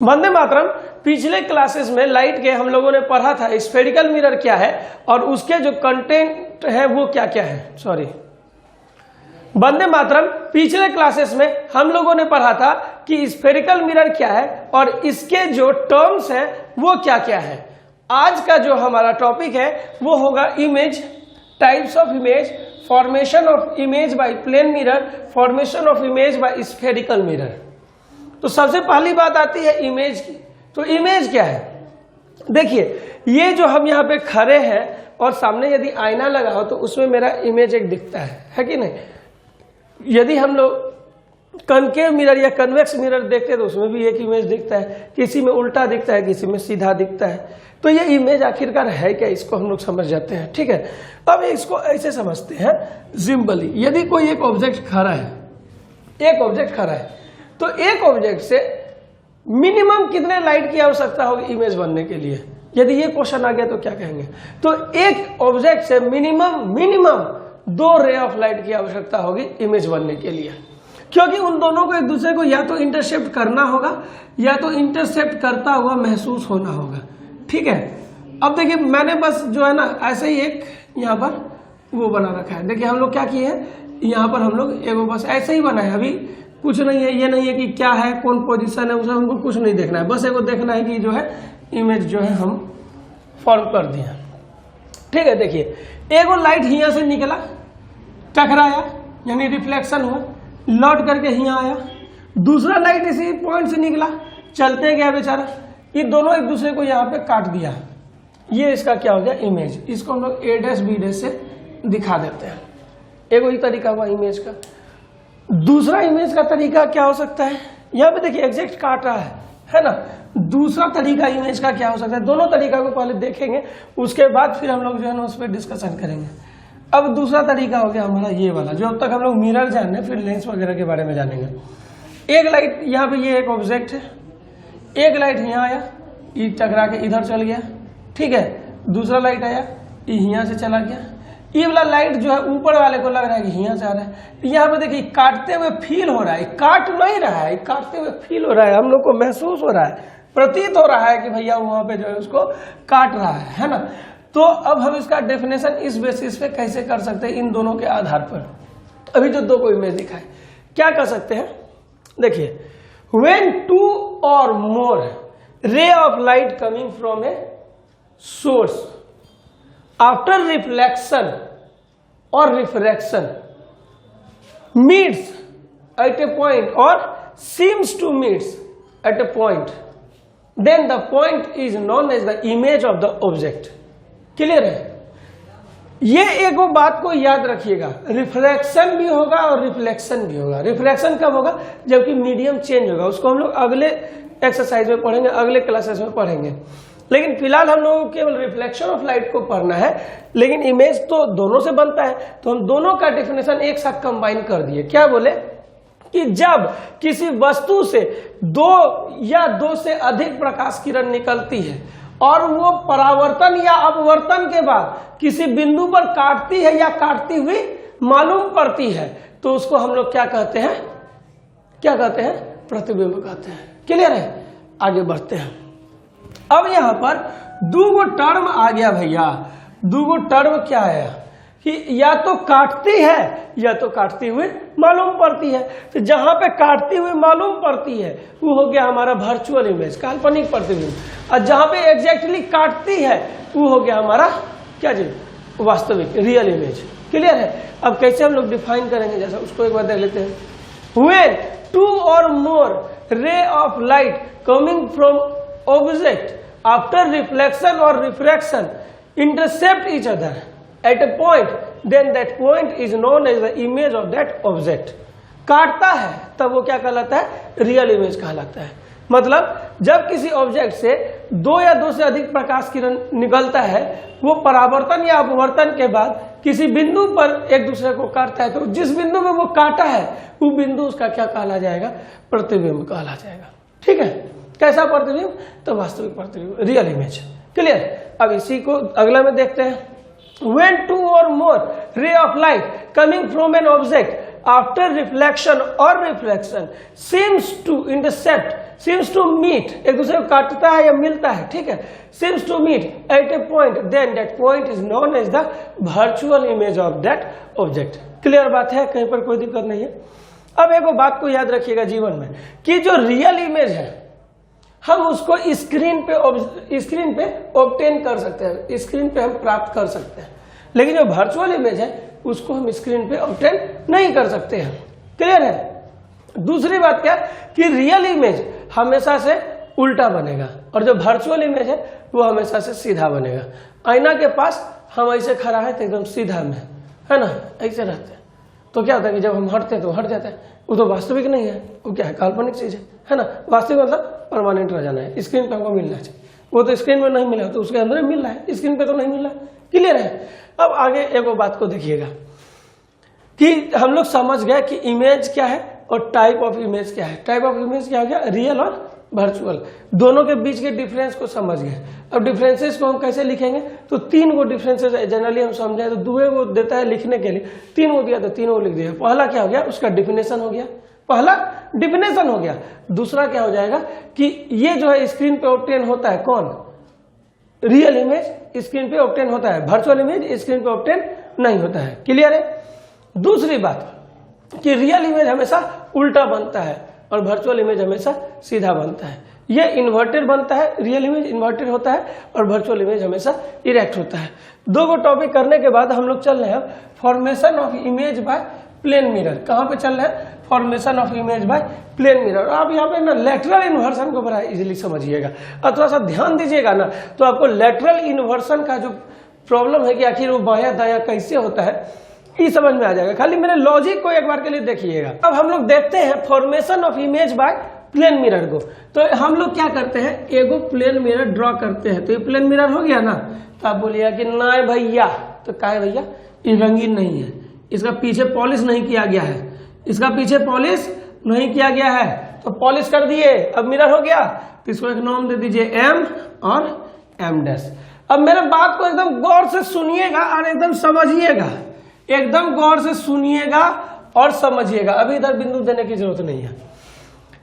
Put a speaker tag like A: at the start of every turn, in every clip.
A: वंदे मातरम। पिछले क्लासेस में लाइट के हम लोगों ने पढ़ा था स्फेरिकल मिरर क्या है और उसके जो कंटेंट है वो क्या क्या है। सॉरी, वंदे मातरम। पिछले क्लासेस में हम लोगों ने पढ़ा था कि स्फेरिकल मिरर क्या है और इसके जो टर्म्स है वो क्या क्या है। आज का जो हमारा टॉपिक है वो होगा image, types of image, formation of image by plane mirror, formation of image by spherical mirror. तो सबसे पहली बात आती है इमेज की। तो इमेज क्या है? देखिए, ये जो हम यहाँ पे खड़े हैं और सामने यदि आईना लगा हो तो उसमें मेरा इमेज एक दिखता है कि नहीं। यदि हम लोग कनकेव मिरर या कन्वेक्स मिरर देखते हैं तो उसमें भी एक इमेज दिखता है, किसी में उल्टा दिखता है, किसी में सीधा दिखता है। तो ये इमेज आखिरकार है क्या, इसको हम लोग समझ जाते हैं। ठीक है, अब इसको ऐसे समझते हैं सिंपली। यदि कोई एक ऑब्जेक्ट खड़ा है, एक ऑब्जेक्ट खड़ा है, तो एक ऑब्जेक्ट से मिनिमम कितने लाइट की आवश्यकता होगी इमेज बनने के लिए? यदि ये क्वेश्चन आ गया तो क्या कहेंगे? तो एक ऑब्जेक्ट से मिनिमम 2 रे ऑफ लाइट की आवश्यकता होगी इमेज बनने के लिए, क्योंकि उन दोनों को एक दूसरे को या तो इंटरसेप्ट करना होगा या तो इंटरसेप्ट करता हुआ महसूस होना होगा। ठीक है, अब देखिए मैंने बस जो है ना ऐसे ही एक यहाँ पर वो बना रखा है। देखिए हम लोग क्या किए हैं, यहाँ पर हम लोग एगो बस ऐसे ही बनाए, अभी कुछ नहीं है, ये नहीं है कि क्या है, कौन पोजीशन है, उसे हमको कुछ नहीं देखना है, बस एगो देखना है कि जो है इमेज जो है हम फॉर्म कर दिए। ठीक है, देखिए एगो लाइट यहाँ से निकला, टकराया यानी रिफ्लेक्शन हुआ, लौट करके यहाँ आया। दूसरा लाइट इसी पॉइंट से निकला, चलते गया बेचारा, ये दोनों एक दूसरे को यहाँ पे काट दिया। ये इसका क्या हो गया, इमेज। इसको हम लोग A' B' से दिखा देते हैं। एगो ही तरीका हुआ इमेज का। दूसरा इमेज का तरीका क्या हो सकता है? यहाँ पे देखिए एग्जैक्ट काट रहा है ना। दूसरा तरीका इमेज का क्या हो सकता है? दोनों तरीका को पहले देखेंगे, उसके बाद फिर हम लोग जो है ना उस पर डिस्कशन करेंगे। अब दूसरा तरीका हो गया हमारा ये वाला, जो अब तक हम लोग मिरर जाने फिर लेंस वगैरह के बारे में जानेंगे। एक लाइट यहाँ पे, ये एक ऑब्जेक्ट है, एक लाइट यहाँ आया, ये टकरा के इधर चल गया। ठीक है, दूसरा लाइट आया, ये यहाँ से चला गया। ये वाला लाइट जो है ऊपर वाले को लग रहा है कि यहाँ जा रहा है। यहाँ पे देखिए काटते हुए फील हो रहा है, काट नहीं रहा है, काटते हुए फील हो रहा है, हम लोग को महसूस हो रहा है, प्रतीत हो रहा है कि भैया वहां पे जो है उसको काट रहा है ना। तो अब हम इसका डेफिनेशन इस बेसिस पे कैसे कर सकते हैं, इन दोनों के आधार पर। अभी जो दो को इमेज दिखाए, क्या कर सकते हैं? देखिए, when 2 or more ray of light coming from a source after reflection or refraction meets at a point or seems to meet at a point, then the point is known as the image of the object. Clear है? ये एक बात को याद रखिएगा, refraction भी होगा और रिफ्लेक्शन भी होगा। रिफ्रैक्शन कब होगा? जबकि मीडियम चेंज होगा। उसको हम लोग अगले एक्सरसाइज में पढ़ेंगे, अगले क्लासेस में पढ़ेंगे। लेकिन फिलहाल हम लोगों को केवल रिफ्लेक्शन ऑफ लाइट को पढ़ना है, लेकिन इमेज तो दोनों से बनता है। तो हम दोनों का डेफिनेशन एक साथ कंबाइन कर दिए। क्या बोले कि जब किसी वस्तु से 2 या 2 से अधिक प्रकाश किरण निकलती है और वो परावर्तन या अपवर्तन के बाद किसी बिंदु पर काटती है या काटती हुई मालूम पड़ती है, तो उसको हम लोग क्या कहते हैं? क्या कहते हैं? प्रतिबिंब कहते हैं। क्लियर है? आगे बढ़ते हैं। अब यहां पर 2 टर्म आ गया भैया। 2 टर्म क्या है कि या तो काटती है या तो काटती हुई मालूम पड़ती है। तो जहां पे काटती हुई मालूम पड़ती है वो हो गया हमारा वर्चुअल इमेज, काल्पनिक प्रतिबिंब, और जहां पे एग्जैक्टली काटती है वो हो गया हमारा क्या चीज, वास्तविक, रियल इमेज। क्लियर है? अब कैसे हम लोग डिफाइन करेंगे, जैसा उसको एक बार देख लेते हैं। When 2 or more ray of light coming from object after reflection or refraction intercept each other at a point, then that point is known as the image of that object. काटता है तब वो क्या कहलाता है? रियल इमेज कहलाता है। मतलब जब किसी ऑब्जेक्ट से 2 या 2 से अधिक प्रकाश किरण निकलता है, वो परावर्तन या अपवर्तन के बाद किसी बिंदु पर एक दूसरे को काटता है, तो जिस बिंदु में वो काटा है वो बिंदु उसका क्या कहला जाएगा? प्रतिबिंब कहला जाएगा। ठीक है, कैसा प्रतिबिंब? तो वास्तविक प्रतिबिंब, रियल इमेज। क्लियर? अब इसी को अगला में देखते हैं। When 2 or more ray of light coming from an object after reflection or refraction seems to intercept seems to meet, एक दूसरे को काटता है या मिलता है, ठीक है, seems to meet at a point, then that point is known as the virtual image of that object. Clear बात है, कहीं पर कोई दिक्कत नहीं है। अब एक बात को याद रखिएगा जीवन में कि जो रियल इमेज है हम उसको स्क्रीन पे ऑब्टेन कर सकते हैं, स्क्रीन पे हम प्राप्त कर सकते हैं, लेकिन जो वर्चुअल इमेज है उसको हम स्क्रीन पे ऑब्टेन नहीं कर सकते हैं। क्लियर है। दूसरी बात क्या कि रियल इमेज हमेशा से उल्टा बनेगा और जो वर्चुअल इमेज है वो हमेशा से सीधा बनेगा। आईना के पास हम ऐसे खड़ा है तो एकदम सीधा में है ना, ऐसे रहते हैं तो क्या होता है कि जब हम हटते हैं तो हट जाता है, वो तो वास्तविक नहीं है, वो क्या है, काल्पनिक चीज है ना। वास्तविक मतलब परमानेंट रह जाना है, स्क्रीन पे हमको मिलना चाहिए, वो तो स्क्रीन में नहीं मिला तो उसके अंदर मिल रहा है, स्क्रीन पे तो नहीं मिल रहा है। क्लियर है। अब आगे एक बात को देखिएगा कि हम लोग समझ गए कि इमेज क्या है और टाइप ऑफ इमेज क्या है। टाइप ऑफ इमेज क्या हो गया, रियल और वर्चुअल, दोनों के बीच के डिफरेंस को समझ गए। अब डिफरेंसेस को हम कैसे लिखेंगे, तो 3 गो डिफरेंसेस जनरली हम समझे तो 2 गो देता है लिखने के लिए, 3 गो दिया तो 3 गो लिख दिया। पहला क्या हो गया, उसका डिफिनेशन हो गया, पहला डिफिनेशन हो गया। दूसरा क्या हो जाएगा कि ये जो है स्क्रीन पे ऑब्टेन होता है, कौन, रियल इमेज स्क्रीन पे ऑब्टेन होता है, वर्चुअल इमेज स्क्रीन पे ऑब्टेन नहीं होता है। क्लियर है। दूसरी बात कि रियल इमेज हमेशा उल्टा बनता है और वर्चुअल इमेज हमेशा सीधा बनता है। ये इन्वर्टेड बनता है, रियल इमेज इन्वर्टेड होता है और वर्चुअल इमेज हमेशा इरेक्ट होता है। 2 गो टॉपिक करने के बाद हम लोग चल रहे हैं formation of image by plane mirror. कहाँ पे चल रहे हैं, formation of image by plane mirror. आप यहाँ पे ना लेटरल इन्वर्सन को बड़ा इजीली समझिएगा और थोड़ा सा ध्यान दीजिएगा ना, तो आपको लेटरल इन्वर्सन का जो प्रॉब्लम है कि आखिर वो बायां दायां कैसे होता है ये समझ में आ जाएगा। खाली मेरे लॉजिक को एक बार के लिए देखिएगा। अब हम लोग देखते हैं formation of image by plane mirror को। तो हम लोग क्या करते हैं, एगो प्लेन मिरर ड्रॉ करते हैं। तो ये प्लेन मिरर हो गया ना, तो आप बोलिएगा कि नहीं भैया, तो क्या है भैया, ये रंगीन नहीं है, इसका पीछे पॉलिश नहीं किया गया है, इसका पीछे पॉलिश नहीं किया गया है, तो पॉलिश कर दिए, अब मिरर हो गया। तो इसको एक नाम दे दीजिए M और M'। अब मेरे बात को एकदम गौर से सुनिएगा और एकदम समझिएगा, एकदम गौर से सुनिएगा और समझिएगा। अभी इधर बिंदु देने की जरूरत नहीं है।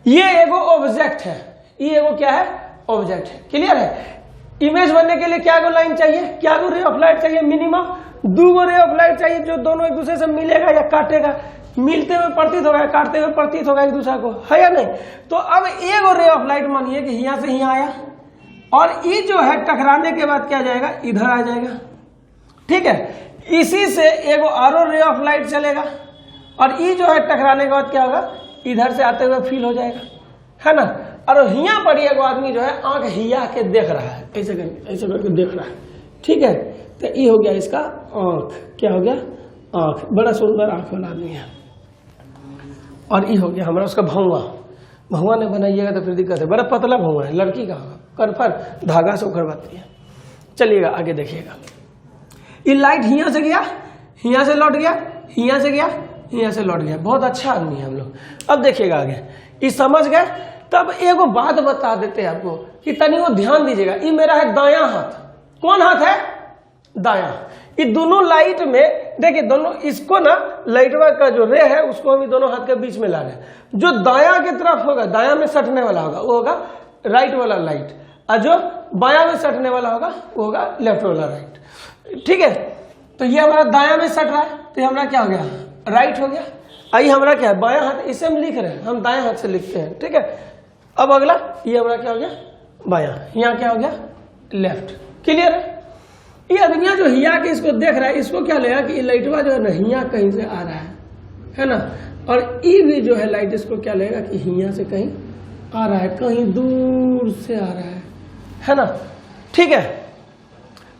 A: ये एगो ऑब्जेक्ट है, ये एगो क्या है, ऑब्जेक्ट है। क्लियर है। इमेज बनने के लिए क्या गो लाइन चाहिए, क्या गो रे ऑफ लाइट चाहिए, मिनिमम 2 गो रे ऑफ लाइट चाहिए, जो दोनों एक दूसरे से मिलेगा या काटेगा, मिलते हुए प्रतीत होगा, काटते हुए प्रतीत होगा एक दूसरे को, है या नहीं। तो अब एगो रे ऑफ लाइट मानिए कि यहाँ से यहाँ आया और ये जो है टकराने के बाद क्या जाएगा, इधर आ जाएगा। ठीक है। इसी से एगो आरो रे ऑफ लाइट चलेगा और ये जो है टकराने के बाद क्या होगा, इधर से आते हुए फील हो जाएगा, है ना। और यहाँ पर एगो आदमी जो है आंख हिया के देख रहा है, ऐसे करके देख रहा है। ठीक है। तो ये हो गया इसका आंख, क्या हो गया, आंख, बड़ा सुंदर आंख वाला आदमी है। और ये हो गया हमारा उसका भौवा। भौवा ने बनाइएगा तो फिर दिक्कत है, बड़ा पतला भौवा है, लड़की का होगा, कन्फर्म धागा से उखड़वाती है। चलिएगा आगे देखिएगा। ये लाइट हिया से गया, हिया से लौट गया, हिया से गया, हिया से लौट गया। बहुत अच्छा आदमी है हम लोग। अब देखिएगा आगे, ये समझ गए। तब एगो बात बता देते हैं आपको कि तनी वो ध्यान दीजिएगा। ये मेरा है दायां हाथ, कौन हाथ है, दायां। ये दोनों लाइट में देखिए, दोनों इसको ना लाइटवा का जो रे है उसको हम दोनों हाथ के बीच में ला रहे हैं। जो दायां की तरफ होगा, दायां में सटने वाला होगा वो होगा राइट वाला लाइट, और जो बायां में सटने वाला होगा वो होगा लेफ्ट वाला राइट। ठीक है। तो ये हमारा दायां में सट रहा है, तो ये हमारा क्या हो गया, राइट हो गया। आइए हमारा क्या है, बायां हाथ, इसे हम लिख रहे हैं, हम दायां हाथ से लिखते हैं। ठीक है। अब अगला ये हमारा क्या हो गया, बायां, यहाँ क्या हो गया, लेफ्ट। क्लियर है। ये आदमी जो हिया के इसको देख रहा है, इसको क्या लेगा कि लाइटवा जो है ना हिया कहीं से आ रहा है ना, और ये भी जो है लाइट इसको क्या लेगा कि हिया से कहीं आ रहा है, कहीं दूर से आ रहा है ना। ठीक है।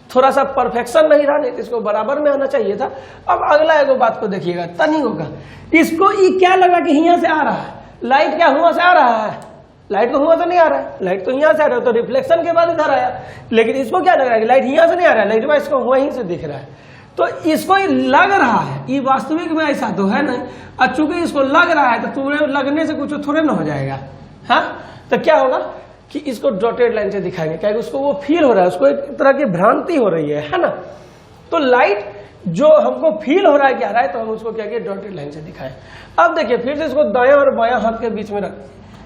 A: थोड़ा सा परफेक्शन नहीं रहा, नहीं तो इसको बराबर में आना चाहिए था। अब अगला एगो बात को देखिएगा, तनी होगा, इसको ये क्या लगा कि यहाँ से आ रहा है, लाइट क्या हुआ से आ रहा है, लाइट तो हुआ से नहीं आ रहा है, लाइट तो यहाँ से आ रहा है, तो रिफ्लेक्शन के बाद इधर आया। लेकिन इसको क्या लग रहा है कि लाइट यहाँ से नहीं आ रहा है, लाइट वाइज इसको वहीं से दिख रहा है। तो इसको लग रहा है, ये वास्तविक में ऐसा तो है नहीं, और चूंकि इसको लग रहा है तो तुम्हें लगने से कुछ थोड़े ना हो जाएगा। हाँ, तो क्या होगा कि इसको डॉटेड लाइन से दिखाएंगे, क्या उसको वो फील हो रहा है, उसको एक तरह की भ्रांति हो रही है ना। तो लाइट जो हमको फील हो रहा है कि आ रहा है, तो हम उसको क्या किया, डॉटेड लाइन से दिखाएं। अब देखिए फिर से इसको दायां और बायां हाथ के बीच में रख,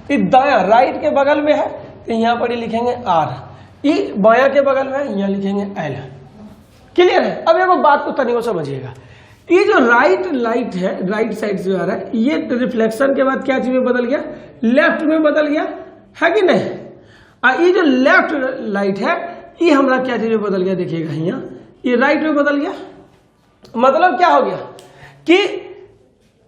A: ये दायां राइट के बगल में है तो यहाँ पर ही लिखेंगे R, ये बायां के बगल में है यहाँ लिखेंगे L। क्लियर है? अब एक बात को तनिको समझिएगा, ये जो राइट लाइट है, राइट साइड से आ रहा है, ये रिफ्लेक्शन के बाद क्या चीज में बदल गया, लेफ्ट में बदल गया, है कि नहीं? और ये जो लेफ्ट लाइट है ये हमारा क्या चीज में बदल गया, देखिएगा यहाँ ये राइट में बदल गया। मतलब क्या हो गया कि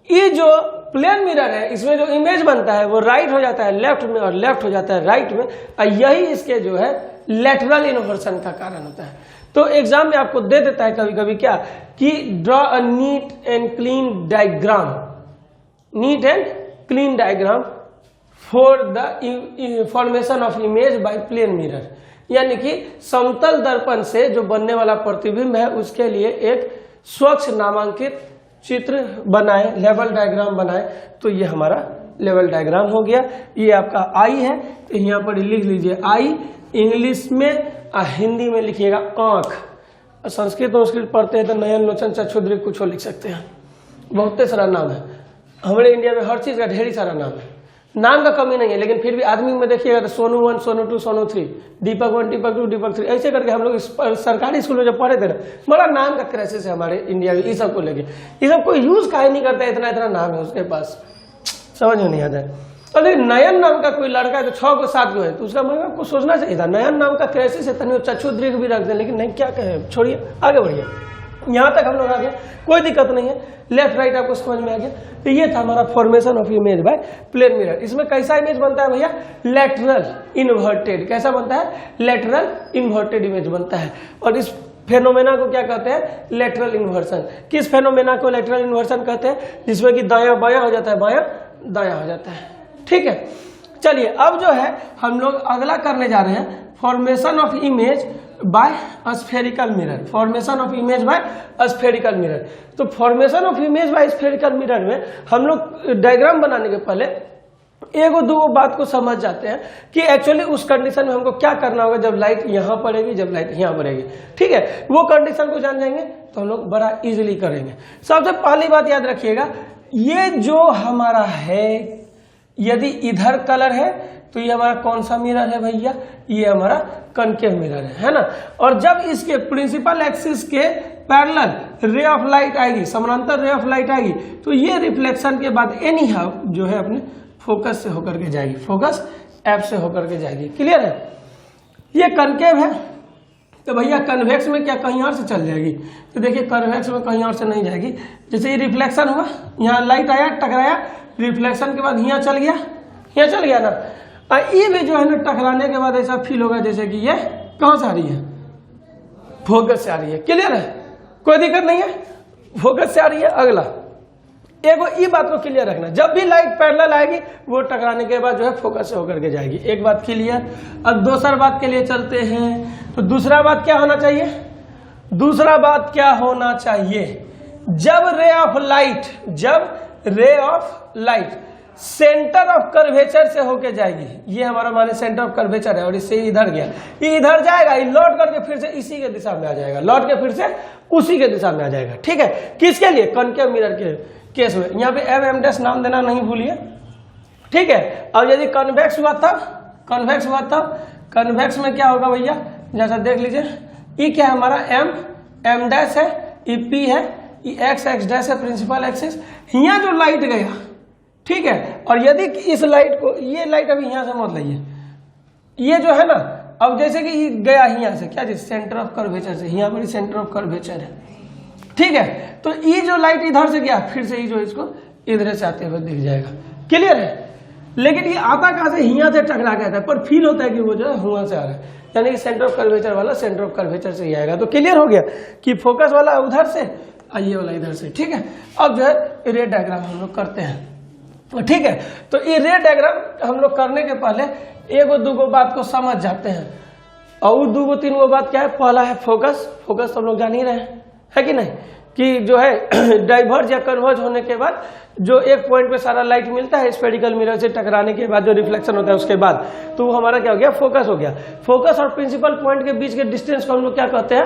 A: ये जो प्लेन मिरर है इसमें जो इमेज बनता है वो राइट हो जाता है लेफ्ट में और लेफ्ट हो जाता है राइट में, और यही इसके जो है लेटरल इन्वर्सन का कारण होता है। तो एग्जाम में आपको दे देता है कभी कभी क्या कि draw a neat and clean diagram, neat and clean diagram for the formation of image by plane mirror, यानी कि समतल दर्पण से जो बनने वाला प्रतिबिंब है उसके लिए एक स्वच्छ नामांकित चित्र बनाए, लेवल डायग्राम बनाए। तो ये हमारा लेवल डायग्राम हो गया। ये आपका आई है तो यहाँ पर लिख लीजिए आई, इंग्लिश में हिंदी में लिखिएगा आंख। संस्कृत पढ़ते हैं तो नयन लोचन चक्षुदृक कुछ लिख सकते हैं, बहुत सारा नाम है हमारे इंडिया में, हर चीज का ढेरी सारा नाम है, नाम का कमी नहीं है। लेकिन फिर भी आदमी में देखिएगा तो सोनू 1, सोनू 2, सोनू 3, दीपक 1, दीपक 2, दीपक 3, ऐसे करके हम लोग सरकारी स्कूल में जब पढ़े थे ना, बड़ा नाम का क्राइसिस है हमारे इंडिया में। ये सब को लेके ये सब कोई यूज काहे नहीं करता, इतना इतना नाम है उसके पास, समझ में नहीं आता है। और नयन नाम का कोई लड़का है तो 6 को 7 को है तो उसका मतलब आपको सोचना चाहिए था नयन नाम का क्राइसिस है, तनिक चक्षुदृक भी रख दे, लेकिन नहीं, क्या कहे, छोड़िए आगे बढ़िए। यहाँ तक हम लोग आ गए, कोई दिक्कत नहीं है, लेफ्ट राइट आपको समझ में आ गया। तो ये था हमारा formation of image by plane mirror. इसमें कैसा इमेज बनता है भैया, लेटरल इन्वर्टेड। कैसा बनता है, लेटरल इन्वर्टेड इमेज बनता है। और इस फेनोमेना को क्या कहते हैं, लेटरल इन्वर्सन। किस फेनोमेना को लेटरल इन्वर्सन कहते हैं, जिसमें कि दायां बायां हो जाता है, बायां दायां हो जाता है। ठीक है, चलिए अब जो है हम लोग अगला करने जा रहे हैं, formation of image by spherical mirror. Formation of image by spherical mirror. तो formation of image by spherical mirror में हम लोग डायग्राम बनाने के पहले एगो दो बात को समझ जाते हैं कि एक्चुअली उस कंडीशन में हमको क्या करना होगा जब लाइट यहाँ पड़ेगी, जब लाइट यहाँ पड़ेगी। ठीक है, वो कंडीशन को जान जाएंगे तो हम लोग बड़ा इजीली करेंगे। सबसे पहली बात याद रखिएगा, ये जो हमारा है, यदि इधर कलर है तो ये हमारा कौन सा मिरर है भैया, ये हमारा कनकेव मिरर है ना। और जब इसके प्रिंसिपल एक्सिस के पैरेलल रे ऑफ लाइट आएगी, समानांतर रे ऑफ लाइट आएगी, तो ये रिफ्लेक्शन के बाद एनी हाउ जो है अपने फोकस से होकर के जाएगी, फोकस एफ से होकर के जाएगी। क्लियर है, ये कनकेव है तो भैया कन्वेक्स में क्या कहीं और से चल जाएगी, तो देखिए कन्वेक्स में कहीं और से नहीं जाएगी। जैसे ये रिफ्लेक्शन हुआ, यहाँ लाइट आया, टकराया, रिफ्लेक्शन के बाद यहाँ चल गया, यहाँ चल गया ना। ये भी जो है ना टकराने के बाद ऐसा फील होगा जैसे कि ये कहाँ से आ रही है, फोकस से आ रही है। क्लियर है, कोई दिक्कत नहीं है, फोकस से आ रही है। अगला एगो ये बात को क्लियर रखना, जब भी लाइट पैरेलल आएगी वो टकराने के बाद जो है फोकस से होकर के जाएगी। एक बात क्लियर। अब दूसरा बात के लिए चलते हैं, तो दूसरा बात क्या होना चाहिए, दूसरा बात क्या होना चाहिए, जब रे of light centre of curvature से होके जाएगी, ये हमारा माने सेंटर ऑफ कर्वेचर है और इससे इधर गया, ये इधर जाएगा, ये लौट करके फिर से इसी के दिशा में आ जाएगा, लौट के फिर से उसी के दिशा में आ जाएगा। ठीक है, किसके लिए, कनकेव मिरर के केस में। यहाँ पे एम डैश नाम देना नहीं भूलिए। ठीक है, अब यदि कन्वेक्स हुआ तब कन्वेक्स में क्या होगा भैया, जैसा देख लीजिए, ये क्या है हमारा एम डैश है, ये पी है, ये एक्स डैश है प्रिंसिपल एक्सिस। यहाँ जो लाइट गया, ठीक है, और यदि इस लाइट को, ये लाइट अभी यहाँ से मत लाइए, ये जो है ना, अब जैसे कि गया यहाँ से क्या चीज, सेंटर ऑफ कर्वेचर से, यहाँ पर सेंटर ऑफ कर्वेचर है। ठीक है, तो ये जो लाइट इधर से गया, फिर से ये जो इसको इधर से आते हुए दिख जाएगा। क्लियर है, लेकिन ये आता कहाँ से, यहाँ से टकरा गया था, पर फील होता है कि वो जो है हुआ से आ रहा है, यानी कि सेंटर ऑफ कर्वेचर वाला सेंटर ऑफ कर्वेचर से ही आएगा। तो क्लियर हो गया कि फोकस वाला उधर से, ये वाला इधर से। ठीक है, अब जो है रे डायग्राम हम लोग करते हैं। ठीक है, तो ये रे डायग्राम हम लोग करने के पहले एगो दूगो बात को समझ जाते हैं, और दूगो तीनगो बात क्या है। पहला है फोकस तो हम लोग जान ही रहे हैं, है कि नहीं, कि जो है डाइवर्ज या कन्वर्ज होने के बाद जो एक पॉइंट पे सारा लाइट मिलता है स्फेरिकल मिरर से टकराने के बाद जो रिफ्लेक्शन होता है उसके बाद, तो वो हमारा क्या हो गया, फोकस हो गया। फोकस और प्रिंसिपल पॉइंट के बीच के डिस्टेंस को हम लोग क्या कहते हैं,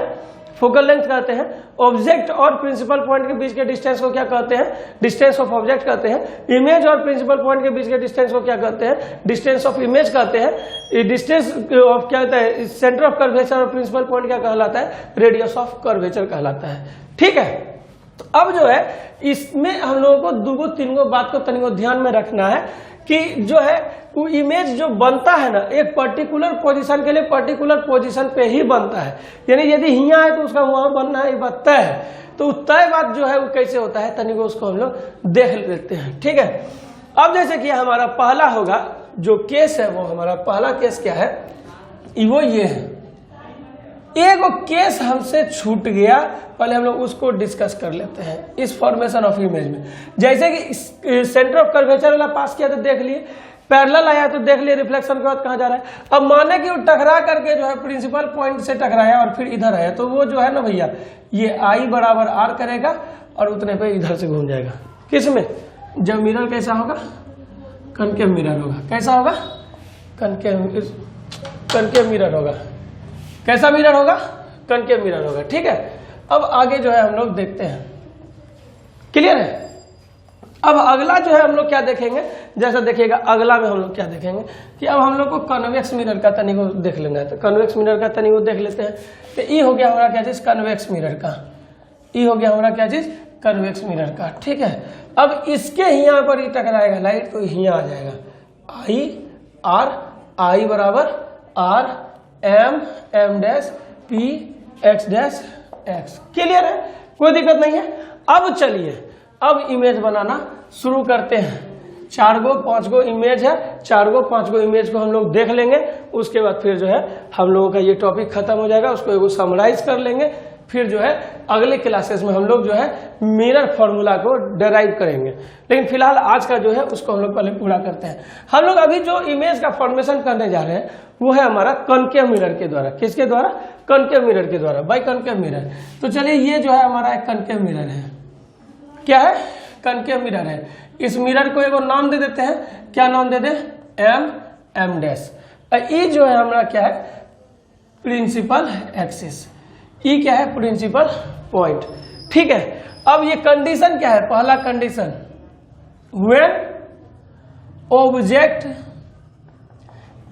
A: फोकल लेंथ कहते हैं। ऑब्जेक्ट और प्रिंसिपल पॉइंट के बीच के डिस्टेंस को क्या कहते हैं? डिस्टेंस ऑफ ऑब्जेक्ट कहते हैं। इमेज और प्रिंसिपल पॉइंट के बीच के डिस्टेंस को क्या कहते हैं? डिस्टेंस ऑफ इमेज कहते हैं। डिस्टेंस ऑफ क्या होता है? सेंटर ऑफ कर्वेचर और प्रिंसिपल पॉइंट क्या कहलाता है? रेडियस ऑफ कर्वेचर कहलाता है। ठीक है, तो अब जो है इसमें हम लोगों को दूगो तीनगो बात को तनिको ध्यान में रखना है कि जो है वो इमेज जो बनता है ना, एक पर्टिकुलर पोजीशन के लिए पर्टिकुलर पोजीशन पे ही बनता है। यानी यदि यहाँ है तो उसका वहां बनना है, ये बात तय है। तो तय बात जो है वो कैसे होता है तनिको उसको हम लोग देख लेते हैं। ठीक है, अब जैसे कि हमारा पहला होगा जो केस है, वो हमारा पहला केस क्या है? वो ये है, एक केस हमसे छूट गया, पहले हम लोग उसको डिस्कस कर लेते हैं इस फॉर्मेशन ऑफ इमेज में। जैसे कि सेंटर ऑफ कर्वेचर वाला पास किया तो देख लिए, पैरेलल आया तो देख लिए रिफ्लेक्शन के बाद कहाँ जा रहा है। अब माने कि वो टकरा करके जो है प्रिंसिपल पॉइंट से टकराया और फिर इधर आया, तो वो जो है ना भैया ये आई बराबर आर करेगा और उतने पे इधर से घूम जाएगा। किसमें? जब मिरर कैसा होगा? कनकेव मिरर होगा। कैसा होगा? कनकेव मिरर होगा। कैसा मिरर होगा? कनकेव मिरर होगा। ठीक है, अब आगे जो है हम लोग देखते हैं। क्लियर है? अब अगला जो है हम लोग क्या देखेंगे, जैसा देखिएगा अगला में हम लोग क्या देखेंगे कि अब हम लोग को कन्वेक्स मिरर का तनिक देख लेना है। तो कन्वेक्स मिरर का तनिक देख लेते हैं। तो ये हो गया हमारा क्या चीज? कन्वेक्स मिरर का। ये हो गया हमारा क्या चीज? कन्वेक्स मिरर का। ठीक है, अब इसके यहाँ पर ही टकराएगा लाइट तो यहाँ आ जाएगा आई आर, आई बराबर R M M dash P X dash X. Clear है? कोई दिक्कत नहीं है। अब चलिए अब इमेज बनाना शुरू करते हैं। 4 गो 5 गो इमेज है, 4 गो 5 गो इमेज को हम लोग देख लेंगे। उसके बाद फिर जो है हम लोगों का ये टॉपिक खत्म हो जाएगा, उसको एगो समराइज कर लेंगे। फिर जो है अगले क्लासेस में हम लोग जो है मिरर फॉर्मूला को डेराइव करेंगे। लेकिन फिलहाल आज का जो है उसको हम लोग पहले पूरा करते हैं। हम लोग अभी जो इमेज का फॉर्मेशन करने जा रहे हैं वो है हमारा कनकेव मिरर के द्वारा। किसके द्वारा? कनकेव मिरर के द्वारा, बाय कनकेव मिरर। तो चलिए ये जो है हमारा एक कनकेव मिरर है। क्या है? कनकेव मिरर है। इस मिरर को एगो नाम दे देते हैं। क्या नाम दे दे? M M dash. ये जो है हमारा क्या है? Principal axis. ये क्या है? Principal point. ठीक है, अब ये कंडीशन क्या है? पहला condition, when object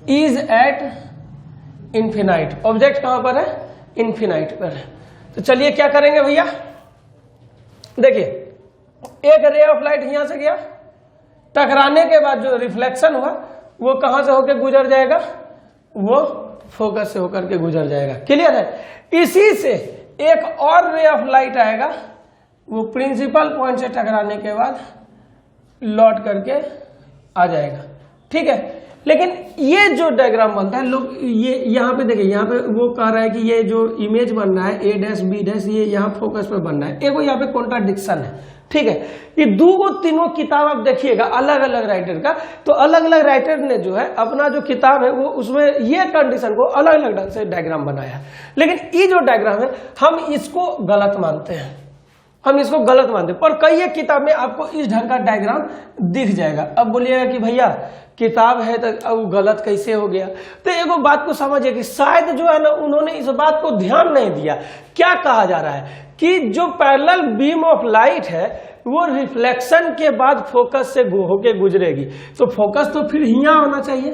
A: is at infinite. Object कहां पर है? इन्फिनाइट पर है। तो चलिए क्या करेंगे भैया, देखिए एक रे ऑफ लाइट यहां से गया, टकराने के बाद जो रिफ्लेक्शन हुआ वो कहां से होकर गुजर जाएगा? वो फोकस से होकर के गुजर जाएगा। क्लियर है? इसी से एक और रे ऑफ लाइट आएगा, वो प्रिंसिपल पॉइंट से टकराने के बाद लौट करके आ जाएगा। ठीक है, लेकिन ये जो डायग्राम बनता है लोग ये यहाँ पे देखिए, यहाँ पे वो कह रहा है कि ये जो इमेज बन रहा है ए डैश बी डैश, ये यहाँ फोकस पे बन रहा है। एक यहाँ पे कॉन्ट्राडिक्शन है। ठीक है, ये 2 तीनों किताब आप देखिएगा अलग अलग राइटर का, तो अलग अलग राइटर ने जो है अपना जो किताब है वो उसमें ये कंडीशन को अलग अलग ढंग से डायग्राम बनाया। लेकिन ये जो डायग्राम है हम इसको गलत मानते हैं, हम इसको गलत मानते हैं। पर कई एक किताब में आपको इस ढंग का डायग्राम दिख जाएगा। अब बोलिएगा कि भैया किताब है तो अब गलत कैसे हो गया? तो एगो बात को समझिए कि शायद जो है ना उन्होंने इस बात को ध्यान नहीं दिया। क्या कहा जा रहा है कि जो पैरेलल बीम ऑफ लाइट है वो रिफ्लेक्शन के बाद फोकस से होके गुजरेगी, तो फोकस तो फिर यहाँ होना चाहिए,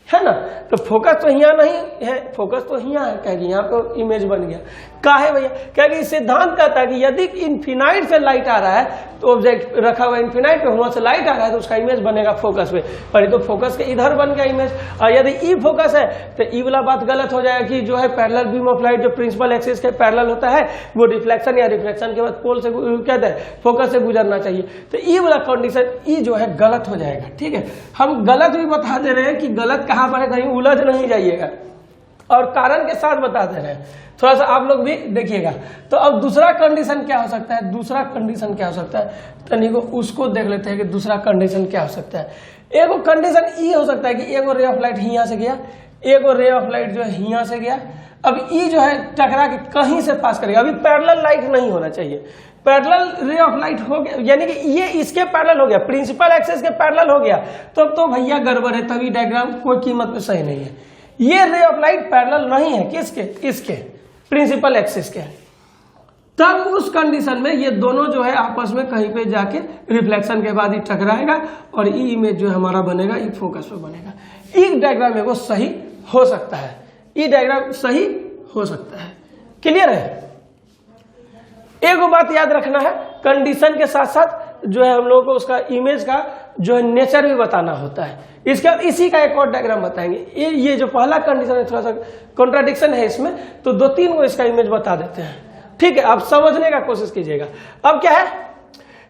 A: है ना? तो फोकस तो यहाँ नहीं है, फोकस तो यहाँ है, क्या यहाँ पे इमेज बन गया। काहे भैया? क्या कि सिद्धांत कहता है कि यदि इन्फिनाइट से लाइट आ रहा है तो ऑब्जेक्ट रखा हुआ इन्फिनाइट पे, वहां से लाइट आ रहा है तो उसका इमेज बनेगा फोकस पे। पर तो फोकस के इधर बन गया इमेज, और यदि ई फोकस है तो ई वाला बात गलत हो जाएगा कि जो है पैरेलल बीम ऑफ लाइट जो प्रिंसिपल एक्सिस के पैरेलल होता है वो रिफ्लेक्शन या रिफ्लेक्शन के बाद पोल से कहते हैं फोकस से गुजरना चाहिए। तो ई वाला कंडीशन ई जो है गलत हो जाएगा। ठीक है, हम गलत भी बता दे रहे हैं कि गलत कहाँ पर है, कहीं उलझ नहीं जाइएगा, और कारण के साथ बता दे रहे हैं। थोड़ा सा आप लोग भी देखिएगा। तो अब दूसरा कंडीशन क्या हो सकता है? दूसरा कंडीशन क्या हो सकता है तनिको उसको देख लेते हैं कि दूसरा कंडीशन क्या हो सकता है। एगो कंडीशन ये हो सकता है कि एगो रे ऑफ लाइट यहाँ से गया, एगो रे ऑफ लाइट जो है यहाँ से गया। अब ये जो है टकरा के कहीं से पास करेगा। अभी पैरेलल लाइट नहीं होना चाहिए, पैरेलल रे ऑफ लाइट हो गया, यानी कि ये इसके पैरेलल हो गया, प्रिंसिपल एक्सिस के पैरेलल हो गया, तो भैया गड़बड़ है, तभी डायग्राम कोई कीमत पे सही नहीं है। ये रे ऑफ लाइट पैरेलल नहीं है किसके? इसके। प्रिंसिपल एक्सिस के, तब उस कंडीशन में ये दोनों जो है आपस में कहीं पे जाके रिफ्लेक्शन के बाद ही टकराएगा और ई इमेज जो हमारा बनेगा ई फोकस पे बनेगा। ई डायग्राम में वो सही हो सकता है, ई डायग्राम सही हो सकता है। क्लियर है? एक बात याद रखना है, कंडीशन के साथ साथ जो है हम लोगों को उसका इमेज का जो है नेचर भी बताना होता है। इसके बाद इसी का एक और डायग्राम बताएंगे। ये जो पहला कंडीशन है थोड़ा सा कॉन्ट्राडिक्शन है इसमें, तो 2-3 को इसका इमेज बता देते हैं। ठीक है, आप समझने का कोशिश कीजिएगा। अब क्या है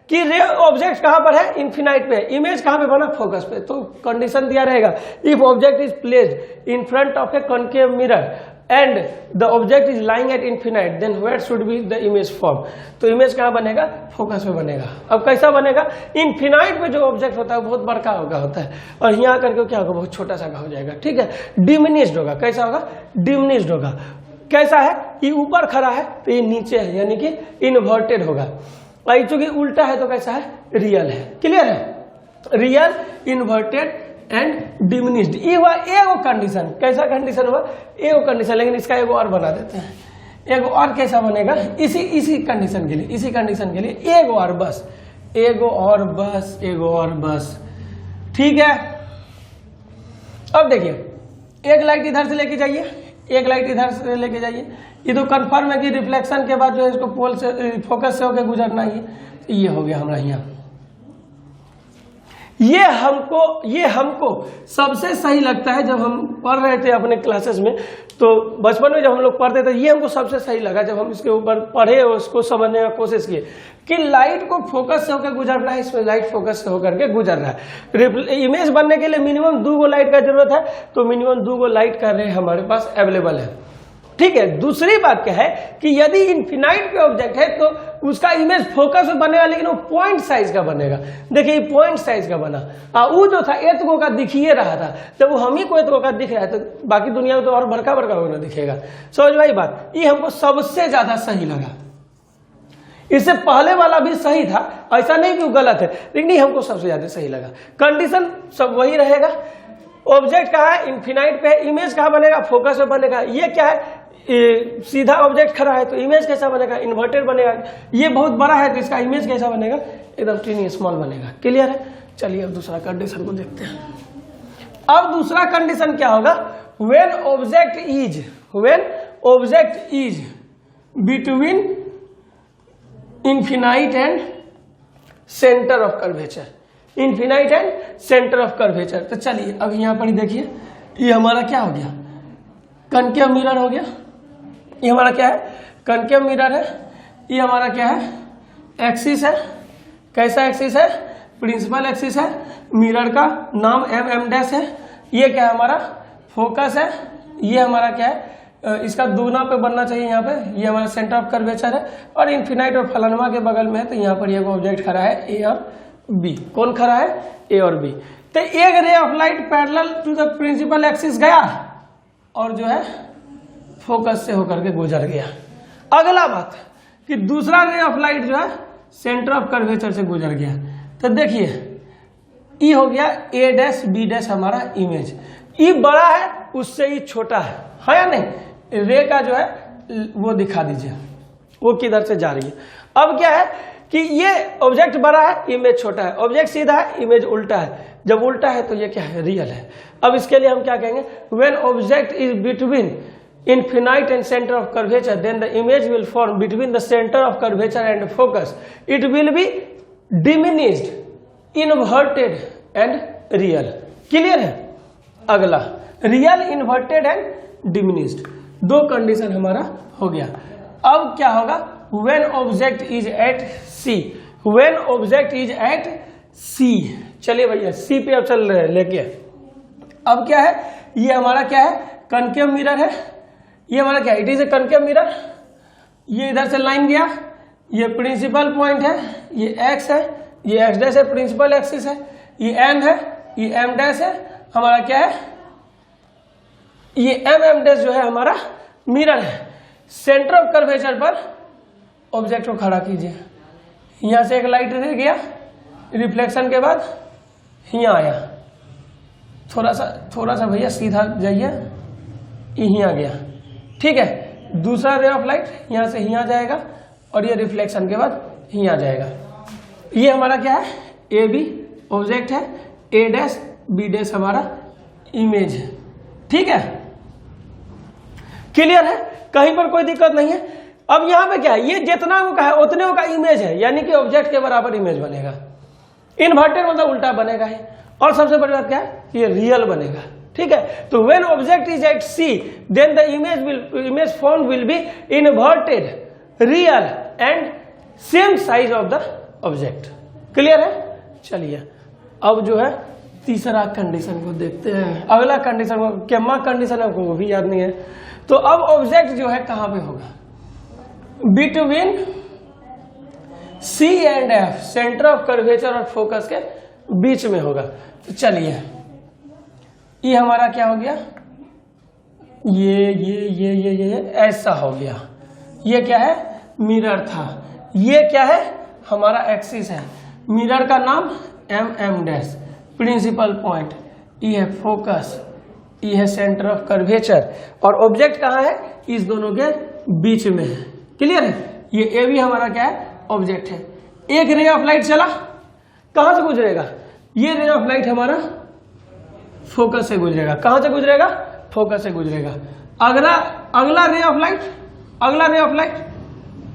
A: कि रे ऑब्जेक्ट कहां पर है? इन्फिनाइट पे। इमेज कहां पे बना? फोकस पे। तो कंडीशन दिया रहेगा, if object is placed in front of a concave mirror and the object is lying at infinite, then where should be the image form. तो इमेज कहां बनेगा? फोकस पे बनेगा। अब कैसा बनेगा? इन्फिनाइट पे जो ऑब्जेक्ट होता है वो बहुत बड़का होता है और यहाँ करके क्या होगा? बहुत छोटा सा हो जाएगा। ठीक है, डिमिनिश्ड होगा। कैसा होगा? डिमिनिश्ड होगा। कैसा है? ये ऊपर खड़ा है तो ये नीचे है, यानी कि इन्वर्टेड होगा। और चूंकि उल्टा है तो कैसा है? रियल है। क्लियर है? Real, inverted and diminished. ये हुआ एगो कंडीशन। कैसा कंडीशन हुआ? एगो कंडीशन। लेकिन इसका एगो और बना देते हैं। एगो और कैसा बनेगा? इसी कंडीशन के लिए, इसी कंडीशन के लिए एगो और बस, एगो और बस, एगो और बस। ठीक है, अब देखिए, एक लाइट इधर से लेके जाइए, एक लाइट इधर से लेके जाइए। ये तो कंफर्म है कि रिफ्लेक्शन के बाद जो है इसको पोल से फोकस से होकर गुजरना ही है। ये हो गया हमारा यहाँ। ये हमको सबसे सही लगता है जब हम पढ़ रहे थे अपने क्लासेस में, तो बचपन में जब हम लोग पढ़ते थे ये हमको सबसे सही लगा जब हम इसके ऊपर पढ़े और उसको समझने का कोशिश किए कि लाइट को फोकस से होकर गुजरना है। इसमें लाइट फोकस से होकर के गुजर रहा है। इमेज बनने के लिए मिनिमम 2 गो लाइट का जरूरत है, तो मिनिमम 2 गो लाइट का रे हमारे पास अवेलेबल है। ठीक है, दूसरी बात क्या है कि यदि इन्फिनाइट पे ऑब्जेक्ट है तो उसका इमेज फोकस में बनेगा, लेकिन वो पॉइंट साइज का बनेगा। देखिए पॉइंट साइज का बना, वो जो था एतगो का दिख ही रहा था, जब वो हम ही को एतगो का दिख रहा है तो बाकी दुनिया में तो और बड़का बड़का होना दिखेगा। समझ भाई बात? ये हमको सबसे ज्यादा सही लगा। इससे पहले वाला भी सही था, ऐसा नहीं कि वो गलत है, लेकिन हमको सबसे ज्यादा सही लगा। कंडीशन सब वही रहेगा। ऑब्जेक्ट कहाँ है? इन्फिनाइट पे। इमेज कहाँ बनेगा? फोकस में बनेगा। ये क्या है? सीधा ऑब्जेक्ट खड़ा है तो इमेज कैसा बनेगा? इन्वर्टेड बनेगा। ये बहुत बड़ा है तो इसका इमेज कैसा बनेगा? एकदम टीनी स्मॉल बनेगा। क्लियर है? चलिए अब दूसरा कंडीशन को देखते हैं। अब दूसरा कंडीशन क्या होगा? When object is between infinite and centre of curvature. Infinite and centre of curvature. तो चलिए अब यहां पर देखिए, ये हमारा क्या हो गया? कनकेव मिरर हो गया। ये हमारा क्या है? कनकेव मिरर है। ये हमारा क्या है? एक्सिस है। कैसा एक्सिस है? प्रिंसिपल एक्सिस है। मिरर का नाम M' है। ये क्या है? हमारा फोकस है। ये हमारा क्या है? इसका दुगना पे बनना चाहिए यहाँ पे। ये हमारा सेंटर ऑफ कर्वेचर है और इन्फिनाइट और फलानमा के बगल में है, तो यहाँ पर ये ऑब्जेक्ट खड़ा है ए और बी। कौन खड़ा है? ए और बी। तो एक ray of light parallel to the principal axis गया और जो है फोकस से होकर के गुजर गया। अगला बात कि दूसरा रे ऑफ लाइट जो है सेंटर ऑफ कर्वेचर से गुजर गया। तो देखिए ई हो गया A', B' हमारा इमेज। ई बड़ा है, उससे ई छोटा है या नहीं? रे का जो है वो दिखा दीजिए, वो किधर से जा रही है। अब क्या है कि ये ऑब्जेक्ट बड़ा है, इमेज छोटा है। ऑब्जेक्ट सीधा है, इमेज उल्टा है। जब उल्टा है तो ये क्या है? रियल है। अब इसके लिए हम क्या कहेंगे? When object is between infinite and centre of curvature, then the image will form between the centre of curvature and focus. It will be diminished, inverted and real. Clear है? अगला real, inverted and diminished. 2 condition हमारा हो गया। अब क्या होगा? When object is at C. When object is at C. चलिए भैया सी पे अब चल रहे हैं लेके। अब क्या है? ये हमारा क्या है? कनकेव मिरर है। ये हमारा क्या है? It is a concave mirror. ये इधर से लाइन गया, ये प्रिंसिपल पॉइंट है, ये एक्स है, ये x' है, प्रिंसिपल एक्सिस है, ये m है, ये M' है। हमारा क्या है? ये M' जो है हमारा मिरर है। सेंटर ऑफ कर्वेचर पर ऑब्जेक्ट को खड़ा कीजिए। यहां से एक लाइट रह गया, रिफ्लेक्शन के बाद यहाँ आया। थोड़ा सा भैया सीधा जाइए, यहाँ गया। ठीक है, दूसरा रे ऑफ लाइट यहाँ से यहाँ जाएगा और ये रिफ्लेक्शन के बाद यहाँ जाएगा। ये हमारा क्या है, ए बी ऑब्जेक्ट है, ए डैश बी डैश हमारा इमेज है। ठीक है, क्लियर है, कहीं पर कोई दिक्कत नहीं है। अब यहाँ पे क्या है, ये जितना वो का है उतने का इमेज है, यानी कि ऑब्जेक्ट के बराबर इमेज बनेगा। इन्वर्टेड मतलब उल्टा बनेगा ही। और सबसे बड़ी बात क्या है, ये रियल बनेगा। ठीक है, तो when object is at C then the image form will be inverted, real and same size of the object. Clear है। चलिए अब जो है तीसरा कंडीशन को देखते हैं। अगला कंडीशन को केमा कंडीशन है, वो भी याद नहीं है। तो अब ऑब्जेक्ट जो है कहां पे होगा, between C and F, centre of curvature और फोकस के बीच में होगा। तो चलिए ये हमारा क्या हो गया, ये ऐसा हो गया। ये क्या है, मिरर था। ये क्या है, हमारा एक्सिस है। मिरर का नाम एम डैश, प्रिंसिपल पॉइंट, ये है फोकस, ये है सेंटर ऑफ कर्वेचर, और ऑब्जेक्ट कहाँ है, इस दोनों के बीच में है। क्लियर है। ये ए भी हमारा क्या है, ऑब्जेक्ट है। एक रे ऑफ लाइट चला, कहां से गुजरेगा, ये रे ऑफ लाइट हमारा फोकस से गुजरेगा। कहां से गुजरेगा, फोकस से गुजरेगा। अगला रे ऑफ लाइट, अगला रे ऑफ लाइट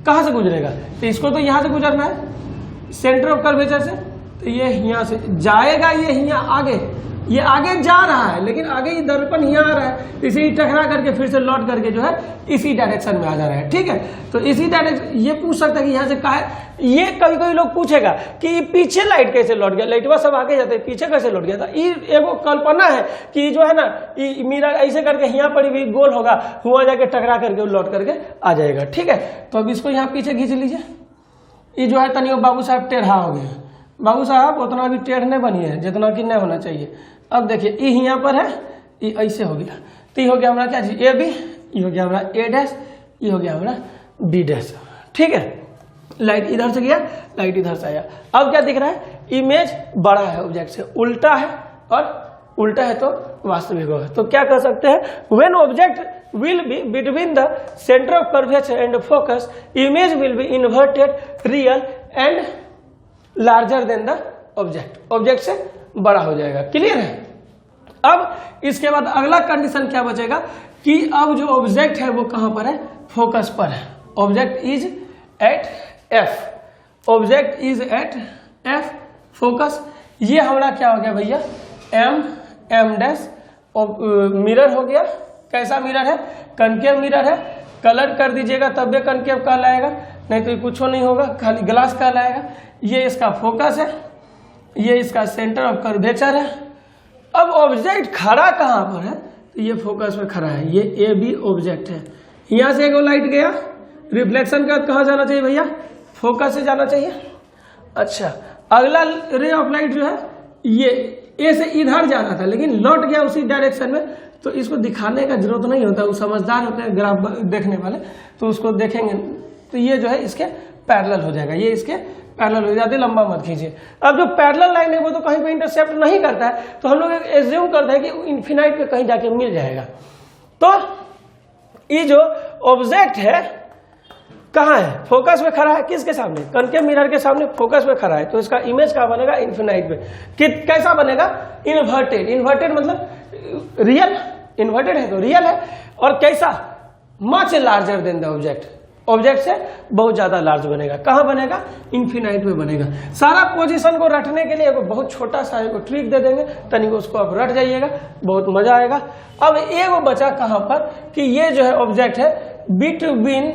A: कहां से गुजरेगा, तो इसको तो यहां से गुजरना है, सेंटर ऑफ कर्वेचर से। तो ये यहाँ से जाएगा, ये यहाँ आगे, ये आगे जा रहा है, लेकिन आगे ही दर्पण यहाँ आ रहा है, इसे ही टकरा करके फिर से लौट करके जो है इसी डायरेक्शन में आ जा रहा है। ठीक है, तो इसी डायरेक्शन, ये पूछ सकता है कि यहाँ से कहा है, ये कभी कभी लोग पूछेगा कि पीछे लाइट कैसे लौट गया, लाइटवा सब आगे जाते हैं, पीछे कैसे लौट गया था। ये एगो कल्पना है कि जो है ना, मेरा ऐसे करके यहाँ पर भी गोल होगा, हुआ जाके टकरा करके लौट करके आ जाएगा। ठीक है, तो अब इसको यहाँ पीछे खींच लीजिए। ये जो है तनियो बाबू साहब टेढ़ा हो गया, बाबू साहब उतना भी टेढ़ नहीं बनी है जितना कि नहीं होना चाहिए। अब देखिए ये यहाँ पर है, ये ऐसे हो गया, तो ये हो गया हमारा क्या चीज, ए बी, ये हो गया हमारा ए डैश, ये हो गया हमारा बी डैश। ठीक है, लाइट इधर से गया, लाइट इधर से आया। अब क्या दिख रहा है, इमेज बड़ा है ऑब्जेक्ट से, उल्टा है, और उल्टा है तो वास्तविक है। तो क्या कर सकते हैं, when object will be between the centre of curvature and focus, image will be inverted, real and larger than the object, object से बड़ा हो जाएगा। क्लियर है। अब इसके बाद अगला कंडीशन क्या बचेगा कि अब जो ऑब्जेक्ट है वो कहां पर है, फोकस पर है। Object is at F, object is at F, focus. ये हमारा क्या हो गया भैया, एम डैश, मिरर हो गया। कैसा मिरर है, कनकेव मिरर है। कलर कर दीजिएगा तब भी कनकेव कहलाएगा, नहीं तो कुछ नहीं होगा, खाली ग्लास कहलाएगा। ये इसका फोकस है, ये इसका सेंटर ऑफ कर्वेचर है। अब ऑब्जेक्ट खड़ा कहां पर है, तो ये फोकस में खड़ा है, ये ए बी ऑब्जेक्ट है। यहां से एक लाइट गया, रिफ्लेक्शन का कहां जाना चाहिए भैया, फोकस से जाना चाहिए। अच्छा, अगला रे ऑफ लाइट जो है ये ए से इधर जाना था, लेकिन लौट गया उसी डायरेक्शन में। तो इसको दिखाने का जरूरत नहीं होता, वो समझदार होते हैं ग्राफ देखने वाले, तो उसको देखेंगे तो ये जो है इसके पैरेलल हो जाएगा, ये इसके पैरेलल हो जाते, लंबा मत खींचिए। अब जो पैरेलल लाइन है वो तो कहीं पे इंटरसेप्ट नहीं करता है, तो हम लोग एज्यूम करते हैं कि इन्फिनाइट पे कहीं जाके मिल जाएगा। तो ये जो ऑब्जेक्ट है कहाँ है, फोकस में खड़ा है, किसके सामने, कनकेव मिरर के सामने फोकस में खड़ा है। तो इसका इमेज कहाँ बनेगा, इन्फिनाइट में। कैसा बनेगा, इन्वर्टेड। इन्वर्टेड मतलब रियल, इन्वर्टेड है तो रियल है। और कैसा, much larger than the object, object से बहुत ज्यादा लार्ज बनेगा। कहां बनेगा, इन्फिनाइट में बनेगा। सारा पोजीशन को रटने के लिए बहुत छोटा सा एक ट्रिक दे देंगे, तनिक उसको आप रट जाइएगा, बहुत मजा आएगा। अब एगो बचा कहां पर कि ये जो है ऑब्जेक्ट है between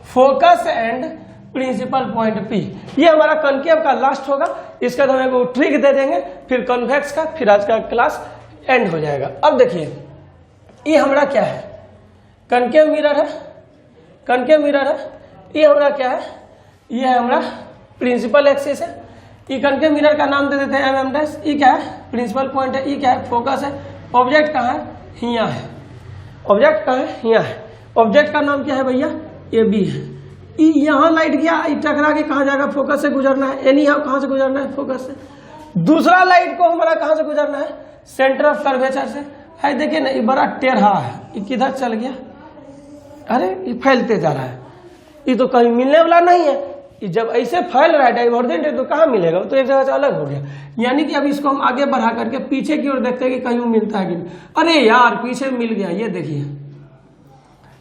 A: focus and principal point P. ये हमारा कनकेव का लास्ट होगा, इसका तो हम एगो ट्रिक दे देंगे, फिर कन्वेक्स का, फिर आज का क्लास एंड हो जाएगा। अब देखिए ये हमारा क्या है, कनकेव मिरर है, कनकेव मिरर है। ये हमारा क्या है, ये है हमारा प्रिंसिपल एक्सिस है। ये कनकेव मिरर का नाम दे देते हैं एम डैश। ये क्या है, प्रिंसिपल पॉइंट है। ये क्या है, फोकस है। ऑब्जेक्ट कहाँ है, यहाँ है। ऑब्जेक्ट कहाँ है, यहाँ है। ऑब्जेक्ट का नाम क्या है भैया, ए बी है। यहाँ लाइट गया, टकरा के कहाँ जाएगा, फोकस से गुजरना है। एनी हाउ कहाँ से गुजरना है, फोकस से। दूसरा लाइट को हमारा कहाँ से गुजरना है, सेंटर ऑफ कर्वेचर से है। देखिए ना, ये बड़ा टेढ़ा है, ये किधर चल गया, अरे ये फैलते जा रहा है, ये तो कहीं मिलने वाला नहीं है। ये जब ऐसे फैल रहा है डाइवर्जेंट है तो कहाँ मिलेगा, वो तो एक जगह से अलग हो गया। यानी कि अब इसको हम आगे बढ़ा करके पीछे की ओर देखते हैं कि कहीं मिलता है कि नहीं। अरे यार पीछे मिल गया, ये देखिए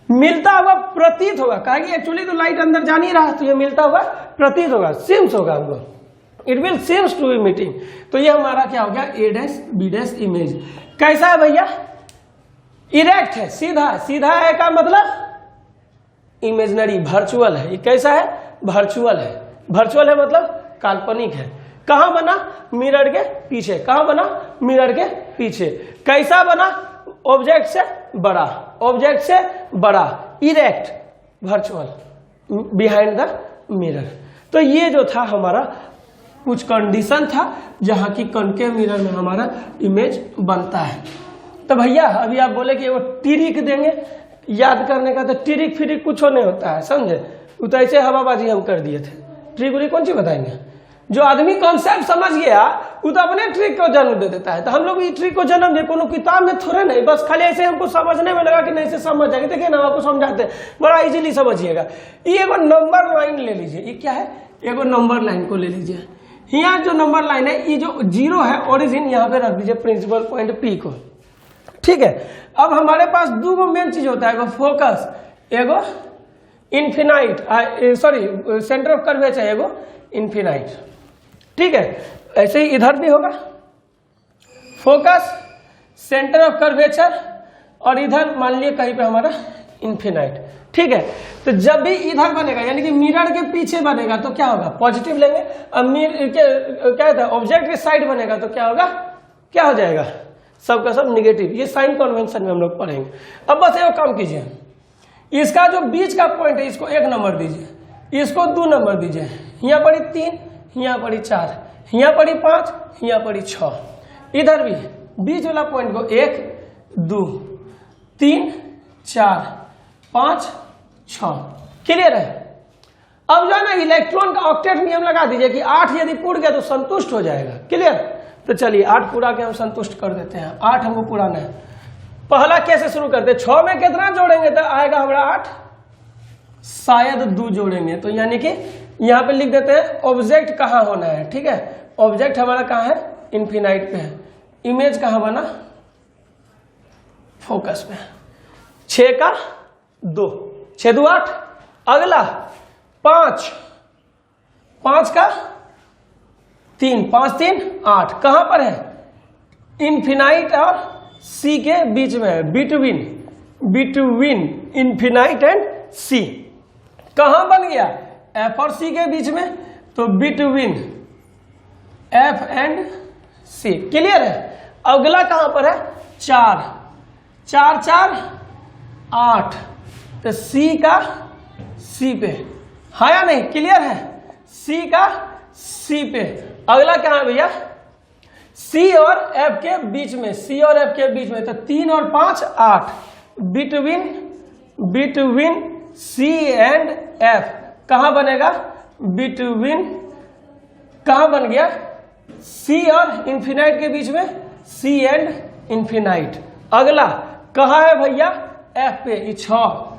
A: मिलता हुआ प्रतीत होगा, कहा कि एक्चुअली तो लाइट अंदर जा नहीं रहा, तो ये मिलता हुआ प्रतीत होगा, सिम्स होगा हमको, it will seems to be meeting. तो ये हमारा क्या हो गया, A dash B dash image. कैसा है भैया, इरेक्ट है, सीधा है। सीधा है का मतलब इमेजनरी, वर्चुअल है। ये कैसा है, वर्चुअल है। वर्चुअल है मतलब काल्पनिक है। कहां बना, मिरर के पीछे। कहां बना, मिरर के पीछे। कैसा बना, ऑब्जेक्ट से बड़ा, ऑब्जेक्ट से बड़ा, erect, virtual, behind the mirror. तो ये जो था हमारा कुछ कंडीशन था जहां की कॉनकेव मिरर में हमारा इमेज बनता है। तो भैया अभी आप बोले कि वो ट्रिक देंगे याद करने का, तो ट्रिक फिरिक कुछ नहीं होता है, समझे। वो तो ऐसे हवाबाजी हम कर दिए थे, ट्रिक उरिक कौन सी बताएंगे। जो आदमी कॉन्सेप्ट समझ गया वो तो अपने ट्रिक को जन्म दे देता है। तो हम लोग ये ट्रिक को जन्म दे कोनो किताब में थोड़े नहीं, बस खाली ऐसे हमको समझने में लगा कि नहीं से समझ जाएंगे। देखिए ना आपको समझाते हैं, बड़ा इजीली समझिएगा। ये एगो नंबर लाइन ले लीजिए, ये क्या है, एगो नंबर लाइन को ले लीजिए। यहाँ जो नंबर लाइन है, ये जो जीरो है ओरिजिन, यहाँ पे रख दीजिए प्रिंसिपल पॉइंट पी को, ठीक है। अब हमारे पास दो मेन चीज होता है, एगो फोकस, एगो infinite, sorry centre of curvature, एगो इन्फिनाइट, ठीक है। ऐसे ही इधर भी होगा फोकस, सेंटर ऑफ कर्वेचर, और इधर मान लिया कहीं पे हमारा इन्फिनाइट, ठीक है। तो जब भी इधर बनेगा यानी कि मिरर के पीछे बनेगा तो क्या होगा, पॉजिटिव लेंगे। अब क्या होता है, ऑब्जेक्ट के साइड बनेगा तो क्या होगा, क्या हो जाएगा, सबका सब निगेटिव। ये साइन कन्वेंशन में हम लोग पढ़ेंगे। अब बस एक काम कीजिए, इसका जो बीच का पॉइंट है इसको 1 नंबर दीजिए, इसको 2 नंबर दीजिए। यहाँ पड़ी 3, यहाँ पड़ी 4, यहाँ पड़ी 5, यहाँ पड़ी 6। इधर भी बीच वाला पॉइंट को 1 2 3 4 5 6। क्लियर है। अब जो है ना इलेक्ट्रॉन का ऑक्टेट नियम लगा दीजिए कि 8 यदि पूर्ण गया तो संतुष्ट हो जाएगा। क्लियर। तो चलिए 8 पूरा के हम संतुष्ट कर देते हैं। 8 हमको पुराना है। पहला कैसे शुरू करते हैं, 6 में कितना जोड़ेंगे तो आएगा हमारा 8, शायद 2 जोड़ेंगे तो यानी कि यहां पे लिख देते हैं ऑब्जेक्ट कहां होना है। ठीक है, ऑब्जेक्ट हमारा कहां है, इन्फिनाइट पे है। इमेज कहां बना, फोकस पे। 6 का 2, 6 2 8। अगला 5, 5 का 3, 5 3 8। कहां पर है, इन्फिनाइट और सी के बीच में है, बिटवीन, बिटवीन इन्फिनाइट एंड सी। कहां बन गया, एफ और सी के बीच में, तो between F and C. Clear है। अगला कहां पर है, 4, 4 4 8, तो सी का सी पे है या नहीं। क्लियर है, सी का सी पे। अगला कहां है भैया, सी और एफ के बीच में, सी और एफ के बीच में, तो 3 और 5 8, between, between C and F. कहां बनेगा, बिटवीन, कहां बन गया, सी और इन्फिनाइट के बीच में, सी एंड इन्फिनाइट। अगला कहां है भैया, एफ पे, ये 6।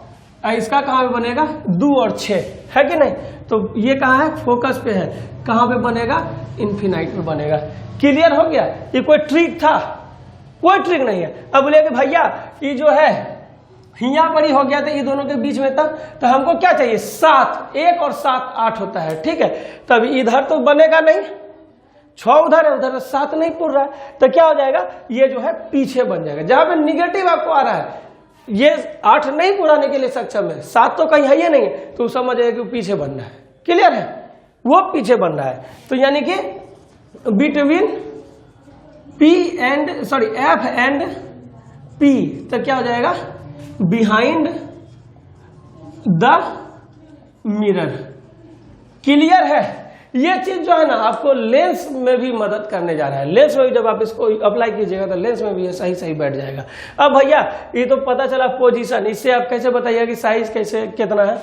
A: इसका कहां पे बनेगा, 2 और 6 है कि नहीं। तो ये कहां है, फोकस पे है। कहां पे बनेगा, इन्फिनाइट पे बनेगा। क्लियर हो गया। ये कोई ट्रिक था, कोई ट्रिक नहीं है। अब बोले कि भैया ये जो है यहाँ पर ही हो गया था, ये दोनों के बीच में था, तो हमको क्या चाहिए, 7, 1 और 7 8 होता है। ठीक है, तब इधर तो बनेगा नहीं, 6 उधर है, उधर 7 नहीं पुर रहा है, तो क्या हो जाएगा, ये जो है पीछे बन जाएगा। जहां पे निगेटिव आपको आ रहा है, ये 8 नहीं पुराने के लिए सक्षम है, 7 तो कहीं है ही नहीं, तो समझ जाएगा कि वो पीछे बन रहा है। क्लियर है, वो पीछे बन रहा है। तो यानी कि between P and, sorry F and P, तो क्या हो जाएगा, बिहाइंड द मिरर। क्लियर है। ये चीज जो है ना आपको लेंस में भी मदद करने जा रहा है। लेंस में भी जब आप इसको अप्लाई कीजिएगा तो लेंस में भी ये सही सही बैठ जाएगा। अब भैया ये तो पता चला पोजीशन, इससे आप कैसे बताइएगा कि साइज कैसे कितना है।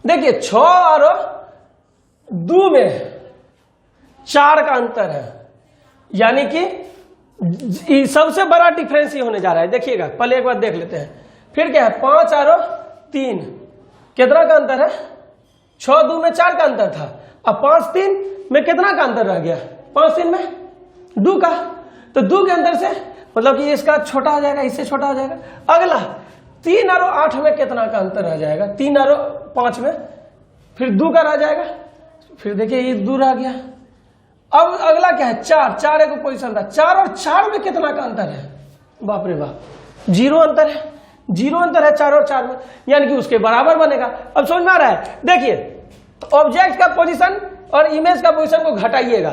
A: देखिए 6 और 2 में 4 का अंतर है, यानी कि सबसे बड़ा डिफरेंस ही होने जा रहा है। देखिएगा, पहले एक बार देख लेते हैं। फिर क्या है, 5 और 3 कितना का अंतर है? 6 2 में 4 का अंतर था। अब 5 3 में कितना का अंतर रह गया? 5 3 में 2 का। तो 2 के अंतर से मतलब कि इसका छोटा हो जाएगा, इससे छोटा हो जाएगा। अगला 3 और 8 में कितना का अंतर रह जाएगा? 3 और 5 में फिर 2 का रह जाएगा। फिर देखिए ये 2 रह गया। अब अगला क्या है? 4 एक पोजीशन था। 4 और 4 में कितना का अंतर है? बाप रे बाप, 0 अंतर है। 0 अंतर है 4 और 4 में, यानी कि उसके बराबर बनेगा। अब समझ में आ रहा है? देखिए ऑब्जेक्ट का पोजीशन और इमेज का पोजीशन को घटाइएगा।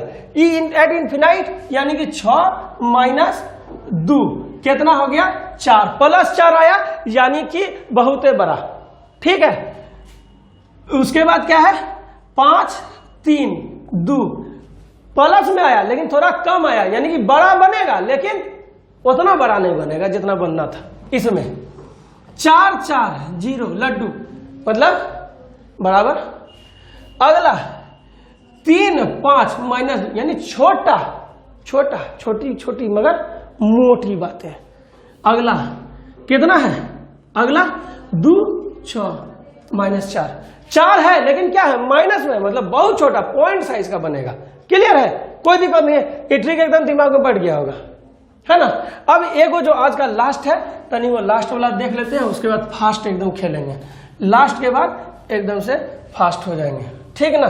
A: एट इन्फिनाइट यानी कि 6 माइनस 2 कितना हो गया? 4 प्लस 4 आया यानी कि बहुत बड़ा। ठीक है, उसके बाद क्या है? 5 3 2 प्लस में आया लेकिन थोड़ा कम आया, यानी कि बड़ा बनेगा लेकिन उतना बड़ा नहीं बनेगा जितना बनना था। इसमें 4 4 0 लड्डू मतलब बराबर। अगला 3 5 माइनस यानी छोटा छोटा, छोटी छोटी मगर मोटी बातें। अगला कितना है? अगला 2 6 माइनस 4 4 है लेकिन क्या है? माइनस में, मतलब बहुत छोटा पॉइंट साइज का बनेगा। क्लियर है? कोई दिक्कत नहीं है। ये ट्रिक एकदम दिमाग में बैठ गया होगा, है ना। अब एगो जो आज का लास्ट है, तनी वो लास्ट वाला देख लेते हैं, उसके बाद फास्ट एकदम खेलेंगे। लास्ट के बाद एकदम से फास्ट हो जाएंगे, ठीक ना।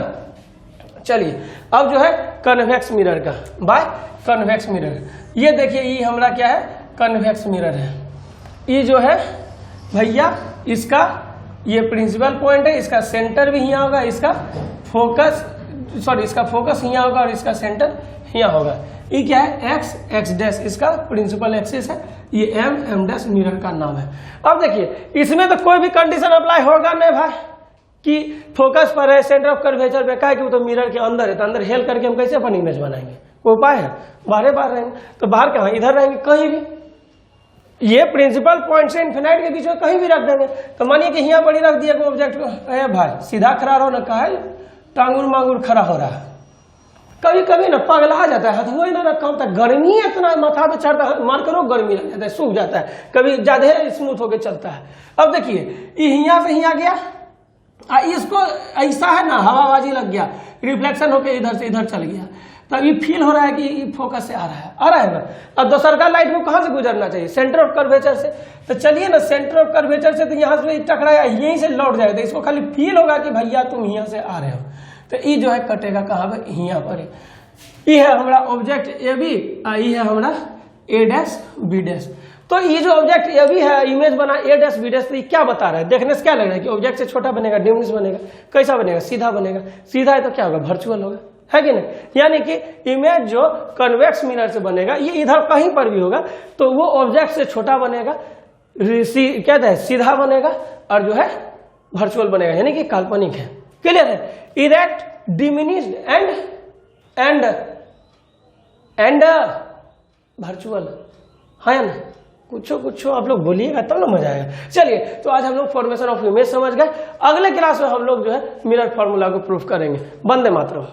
A: चलिए अब जो है कन्वेक्स मिरर का, बाय कन्वेक्स मिरर। ये देखिए ये हमारा क्या है? कन्वेक्स मिरर है। ये जो है भैया इसका ये प्रिंसिपल पॉइंट है, इसका सेंटर भी यहाँ होगा, इसका फोकस इसका फोकस यहाँ होगा और इसका सेंटर यहाँ होगा। ये क्या है? एक्स एक्स डैश इसका प्रिंसिपल एक्सिस है, ये एम एम डैश मिरर का नाम है। अब देखिए इसमें तो कोई भी कंडीशन अप्लाई होगा नहीं भाई कि फोकस पर है, सेंटर ऑफ कर्वेचर पे, क्या है कि वो तो मिरर के अंदर है, तो अंदर हेल करके हम कैसे अपन इमेज बनाएंगे? कोई उपाय है? बाहर रहेंगे, तो बाहर कहाँ? इधर रहेंगे कहीं भी। ये प्रिंसिपल पॉइंट से इन्फिनाइट के बीच में कहीं भी रख देंगे। तो मानिए कि यहाँ पर ही रख दिया ऑब्जेक्ट को, अरे भाई सीधा खड़ा रहो ना, कहा टांगुर मांगुर खड़ा हो रहा है। कभी कभी ना पगला जाता है, हथुआ ना रखा होता है, गर्मी इतना माथा पे चढ़ता है, मार करो गर्मी लग जाता है, सूख जाता है, कभी ज्यादा स्मूथ होकर चलता है। अब देखिए यहाँ से यहाँ गया, इसको ऐसा है ना हवाबाजी लग गया, रिफ्लेक्शन होकर इधर से इधर चल गया, तब ये फील हो रहा है कि फोकस से आ रहा है ना। अब दूसरा लाइट को कहाँ से गुजरना चाहिए? सेंटर ऑफ कर्वेचर से। तो चलिए ना सेंटर ऑफ कर्वेचर से, तो यहाँ से टकराया, यहीं से लौट जाएगा, तो इसको खाली फील होगा कि भैया तुम यहाँ से आ रहे हो, तो ये जो है कटेगा कहाँ पर? यहाँ पर। ये है हमारा ऑब्जेक्ट ए बी, ये है हमारा ए डैश बी डैश। तो ये जो ऑब्जेक्ट ए बी है, इमेज बना ए डैश बी डैश, तो ये क्या बता रहा है? देखने से क्या लग रहा है कि ऑब्जेक्ट से छोटा बनेगा, डिमिनिश बनेगा। कैसा बनेगा? सीधा बनेगा। सीधा है तो क्या होगा? वर्चुअल होगा, है कि नहीं? यानी कि इमेज जो कन्वेक्स मिरर से बनेगा, ये इधर कहीं पर भी होगा तो वो ऑब्जेक्ट से छोटा बनेगा, कहते हैं सीधा बनेगा, और जो है वर्चुअल बनेगा, यानी कि काल्पनिक है। क्लियर है? इरेक्ट, डिमिनिश्ड एंड वर्चुअल, है ना। कुछ आप लोग बोलिएगा तब ना मजा आएगा। चलिए तो आज हम लोग फॉर्मेशन ऑफ इमेज समझ गए। अगले क्लास में हम लोग जो है मिरर फॉर्मूला को प्रूफ करेंगे। वंदे मातरम।